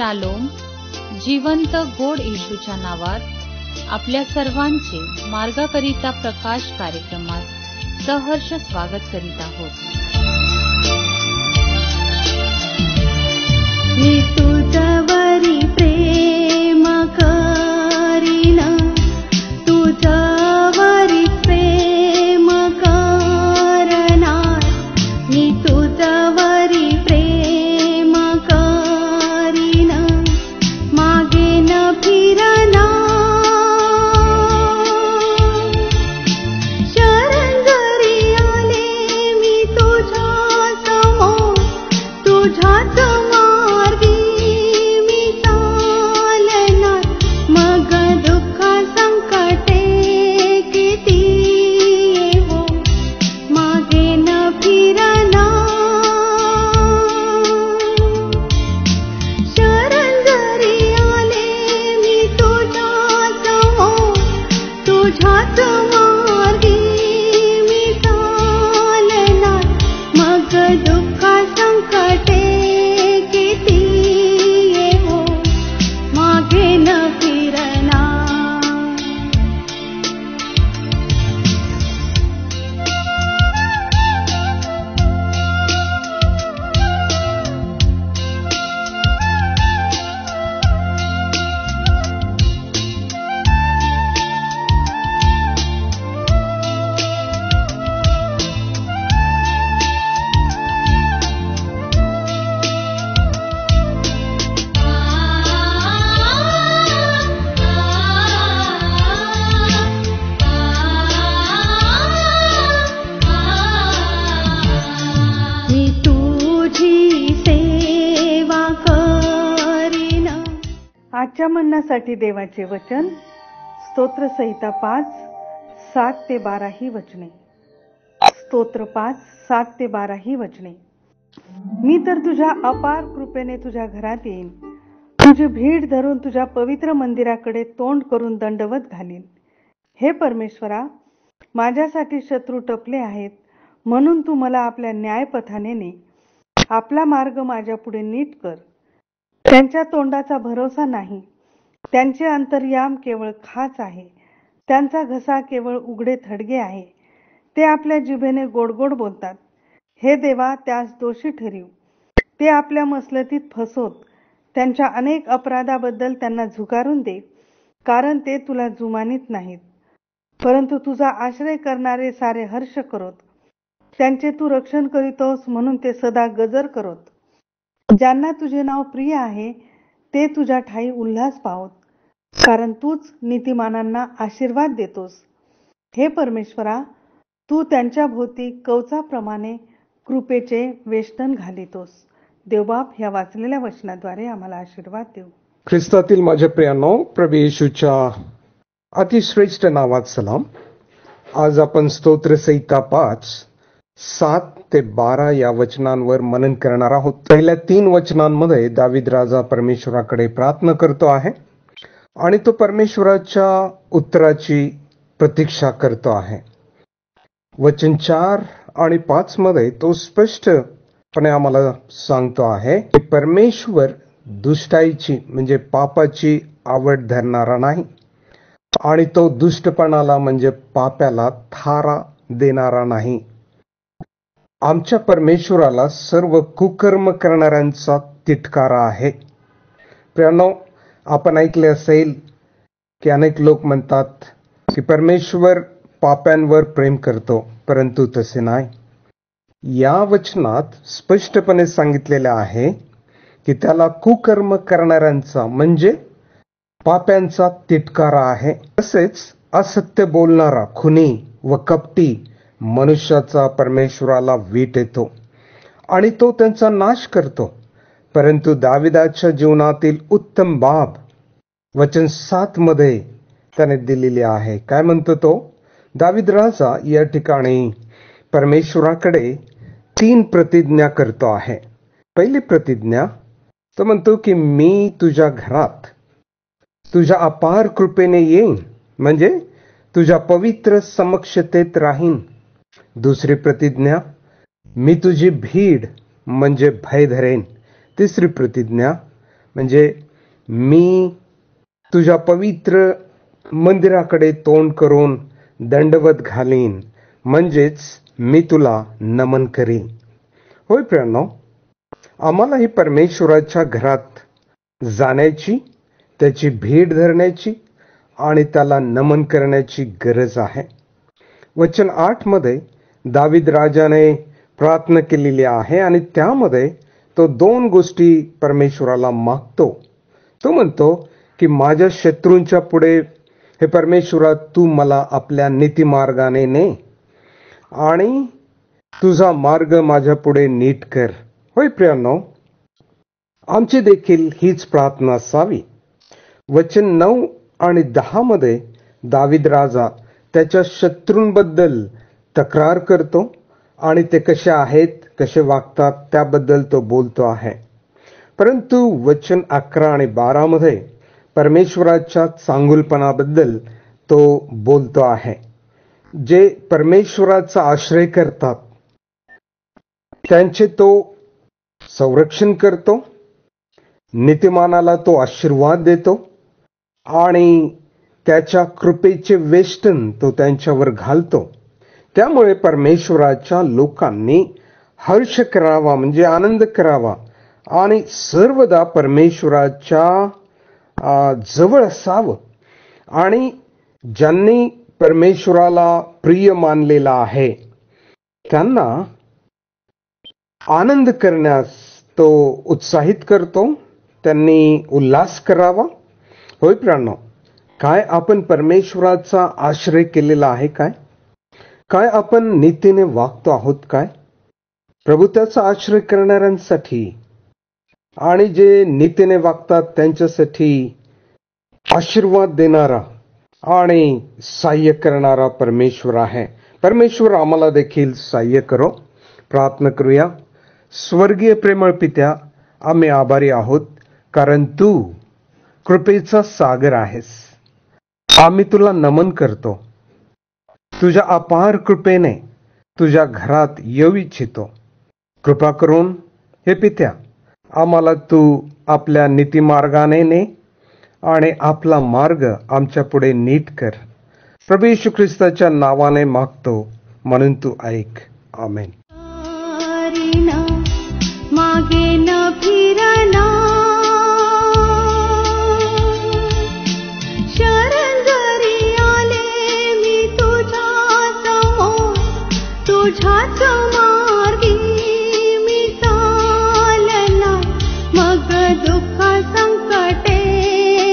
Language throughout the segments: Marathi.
शालोम जिवंत गोड येशूच्या नावात आपल्या सर्वांचे मार्गाकरिता प्रकाश कार्यक्रमात सहर्ष स्वागत करीत आहोत. मी तुझ्यावरी प्रेम करीन, तुझ्यावरी प्रेम करणार, मी तुझ्यावरी प्रेम करीन, मागे न फिरणार. शरण जरी आले मी तुझ्या समोर, तुझ्याच मार्गी मी चालणार. मग दुःख संकटे किती येवो, मागे न फिरणार. शरण जरी आले मी तुझ्या समोर, तुझ्याच मार्गी मी चालणार. मग दुःख संकटे किती येवो, मागे न फिरणार. मी तुझी सेवा करीन. आजच्या म्हणण्यासाठी देवाचे वचन स्तोत्र संहिता 5:7-12 ही वचने. स्तोत्र 5:7-12 ही वचने. मी तर तुझ्या अपार कृपेने तुझ्या घरात येईन, तुझी भीड धरून तुझ्या पवित्र मंदिराकडे तोंड करून दंडवत घालीन. हे परमेश्वरा, माझ्यासाठी शत्रू टपले आहेत, म्हणून तू मला आपल्या न्यायपथाने ने. आपला मार्ग माझ्या पुढे नीट कर. त्यांच्या तोंडाचा भरोसा नाही, त्यांचे अंतर्याम केवळ खाच आहे. त्यांचा घसा केवळ उघडे थडगे आहे. ते आपल्या जिभेने गोडगोड बोलतात. हे देवा, त्यास दोषी ठरव. ते आपल्या मसलतीत फसवत. त्यांच्या अनेक अपराधाबद्दल त्यांना झुगारून दे, कारण ते तुला जुमानीत नाहीत. परंतु तुझा आश्रय करणारे सारे हर्ष करोत. त्यांचे तू रक्षण करीतोस म्हणून ते सदा गजर करोत. ज्यांना तुझे नाव प्रिय आहे ते तुझ्या ठाई उल्हास पावत, कारण तूच नीतिमानांना आशीर्वाद देतोस. हे परमेश्वरा, तू त्यांच्या भोवती कवचाप्रमाणे कृपेचे वेष्टन घालितोस. देवबाप, ह्या वाचलेल्या वचनाद्वारे आम्हाला आशीर्वाद देऊ. ख्रिस्तातील माझ्या प्रियांनो, प्रभू येशूच्या अतिश्रेष्ठ नावात सलाम. आज आपण स्तोत्र संहिता 5:7-12 या वचनांवर मनन करणार आहोत. पहिल्या 3 वचनांमध्ये दावीद राजा परमेश्वराकडे प्रार्थना करतो आहे आणि तो परमेश्वराच्या उत्तराची प्रतीक्षा करतो आहे. वचन 4 आणि 5 मध्ये तो स्पष्टपणे आम्हाला सांगतो आहे की परमेश्वर दुष्टाईची म्हणजे पापाची आवड धरणारा नाही आणि तो दुष्टपणाला म्हणजे पाप्याला थारा देणारा नाही. आमच्या परमेश्वराला सर्व कुकर्म करणाऱ्यांचा तिटकारा आहे. प्रियांनो, आपण ऐकले असेल की अनेक लोक म्हणतात की परमेश्वर पाप्यांवर प्रेम करतो, परंतु तसे नाही. या वचनात स्पष्टपणे सांगितलेले आहे की त्याला कुकर्म करणाऱ्यांचा म्हणजे पाप्यांचा तिटकारा आहे. तसेच असत्य बोलणारा, खुनी व कपटी मनुष्याचा परमेश्वराला वीट येतो आणि तो त्यांचा नाश करतो. परंतु दाविदाच्या जीवनातील उत्तम बाब वचन 7 मध्ये त्याने दिलेली आहे. काय म्हणतो तो? दावीद राजा या ठिकाणी परमेश्वराकडे 3 प्रतिज्ञा करतो आहे. पहिली प्रतिज्ञा तो म्हणतो की मी तुझ्या घरात तुझ्या अपार कृपेने येईन, म्हणजे तुझ्या पवित्र समक्षतेत राहीन. दुसरी प्रतिज्ञा, मी तुझी भीड म्हणजे भय धरेन. तिसरी प्रतिज्ञा, म्हणजे मी तुझ्या पवित्र मंदिराकडे तोंड करून दंडवत घालीन, म्हणजेच मी तुला नमन करीन. होय प्रियांनो, आम्हालाही परमेश्वराच्या घरात जाण्याची, त्याची भेट धरण्याची आणि त्याला नमन करण्याची गरज आहे. वचन 8 मध्ये दावीद राजाने प्रार्थना केलेली आहे आणि त्यामध्ये तो 2 गोष्टी परमेश्वराला मागतो. तो म्हणतो की माझ्या शत्रूंच्या पुढे हे परमेश्वरा तू मला आपल्या नीतिमार्गाने ने आणि तुझा मार्ग माझ्या पुढे नीट कर. होय प्रियांनो, आमची देखील हीच प्रार्थना असावी. वचन 9 आणि 10 मध्ये दावीद राजा त्याच्या शत्रूंबद्दल तक्रार करतो आणि ते कसे आहेत, कसे वागतात त्याबद्दल तो बोलतो आहे. परंतु वचन 11 आणि 12 मध्ये परमेश्वराच्या चांगुलपणाबद्दल तो बोलतो आहे. जे परमेश्वराचा आश्रय करतात त्यांचे तो संरक्षण करतो, नीतिमानाला तो आशीर्वाद देतो आणि त्याच्या कृपेचे वेष्टन तो त्यांच्यावर घालतो. त्यामुळे परमेश्वराच्या लोकांनी हर्ष करावा, म्हणजे आनंद करावा आणि सर्वदा परमेश्वराच्या जवळ असावं. आणि ज्यांनी परमेश्वराला प्रिय मानलेला आहे त्यांना आनंद करण्यास तो उत्साहित करतो, त्यांनी उल्हास करावा. होय प्रियांनो, काय आपण परमेश्वराचा आश्रय केलेला आहे? काय आपण नीतीने वागतो आहोत? काय प्रभू त्याचा आश्रय करणाऱ्यांसाठी आणि जे नीतीने वागतात त्यांच्यासाठी आशीर्वाद देणारा आणि सहाय्य करणारा परमेश्वर आहे. परमेश्वर आम्हाला देखील सहाय्य करो. प्रार्थना करूया. स्वर्गीय प्रेमळ पित्या, आम्ही आभारी आहोत कारण तू कृपेचा सागर आहेस. आम्ही तुला नमन करतो. तुझ्या अपार कृपेने तुझ्या घरात येऊ इच्छितो. कृपा करून हे पित्या आम्हाला तू आपल्या नीतिमार्गाने ने आणि आपला मार्ग आमच्या पुढे नीट कर. प्रभू येशू ख्रिस्ताच्या नावाने मागतो, म्हणून तू ऐक. आमेन. मागे न फिरना, शरण जरी आले मी तुझ्या समोर, तुझ्याच मार्गी मी चालना. मग दुःख संकटे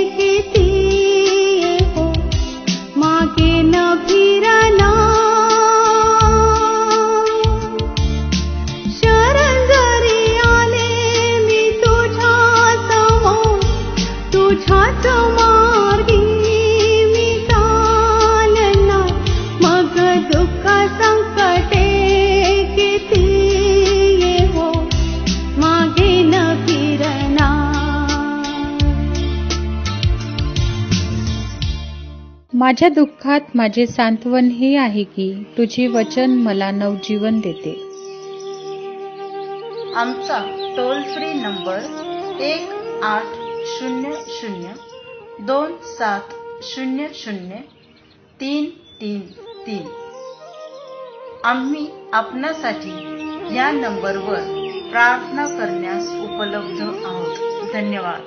किती येवो, मागे न फिरना. माझ्या दुःखात माझे सांत्वन हे आहे की तुझे वचन मला नवजीवन देते. आमचा टोल फ्री नंबर 1-800-2700-333. आम्ही आपणासाठी या नंबरवर प्रार्थना करण्यास उपलब्ध आहोत. धन्यवाद.